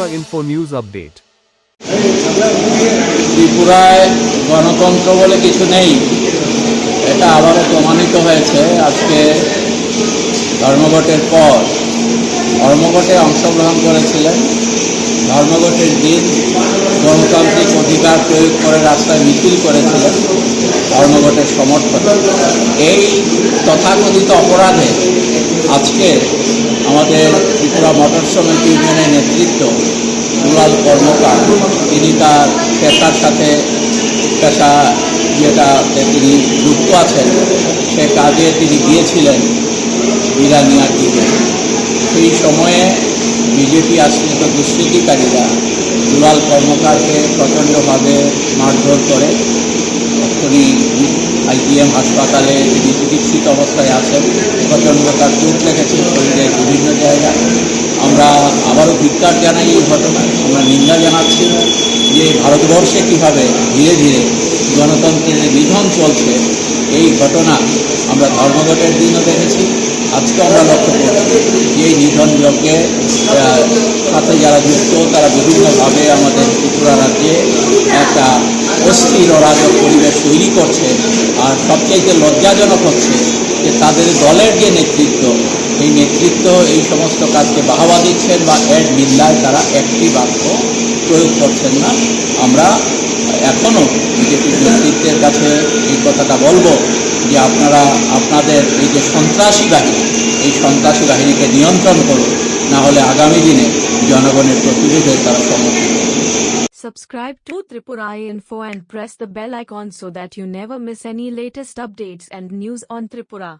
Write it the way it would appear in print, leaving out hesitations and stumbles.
Tripura Info News Update. ত্রিপুরায় গণতন্ত্র বলে কিছু নেই, এটা আবারও প্রমাণিত হয়েছে। আজকে ধর্মঘটের পর ধর্মঘটে অংশগ্রহণ করেছিলেন, ধর্মঘটের দিন গণতান্ত্রিক অধিকার প্রয়োগ করে রাস্তায় মিছিল করেছিলেন ধর্মঘটের সমর্থনে। এই তথাকথিত অপরাধে আজকে আমাদের ত্রিপুরা মোটর শ্রমিক ইউনিয়নের নেতৃত্ব দুলাল কর্মকার, তিনি তার পেশার সাথে যেটাতে তিনি যুক্ত আছেন সে কাজে তিনি গিয়েছিলেন বিরানিয়ার দিকে। সেই সময়ে বিজেপি আশ্রিত দুষ্কৃতিকারীরা দুলাল কর্মকারকে প্রচণ্ডভাবে মারধর করে। তিনি আইজিএম হাসপাতালে তিনি চিকিৎসিত অবস্থায় আছেন, প্রচণ্ড তার চোট লেগেছে শরীরের বিভিন্ন জায়গায়। আমরা আবারও ধিক্কার জানাই এই ঘটনায়, আমরা নিন্দা জানাচ্ছি যে ভারতবর্ষে কীভাবে ধীরে ধীরে গণতন্ত্রের নিধন চলছে। এই ঘটনা আমরা ধর্মঘটের দিনও দেখেছি, আজকে আমরা লক্ষ্য করছি যে এই নিধন যজ্ঞের সাথে যারা যুক্ত তারা বিভিন্নভাবে আমাদের ত্রিপুরা রাজ্যে একটা অস্থির অরাজক পরিবেশ তৈরি করছে। আর সবচাইতে লজ্জাজনক হচ্ছে যে তাদের দলের যে নেতৃত্ব, এই নেতৃত্ব এই সমস্ত কাজকে বাহবা দিচ্ছেন বা এর নিন্দায় তারা একটি বাক্য প্রয়োগ করছেন না। আমরা এখনও বিজেপির নেতৃত্বের কাছে এই কথাটা বলবো যে আপনারা আপনাদের এই যে সন্ত্রাসী বাহিনী, এই সন্ত্রাসী বাহিনীকে নিয়ন্ত্রণ করুন, না হলে আগামী দিনে জনগণের প্রতিরোধের তারা সম্মুখীন। Subscribe to Tripura Info and press the bell icon so that you never miss any latest updates and news on Tripura.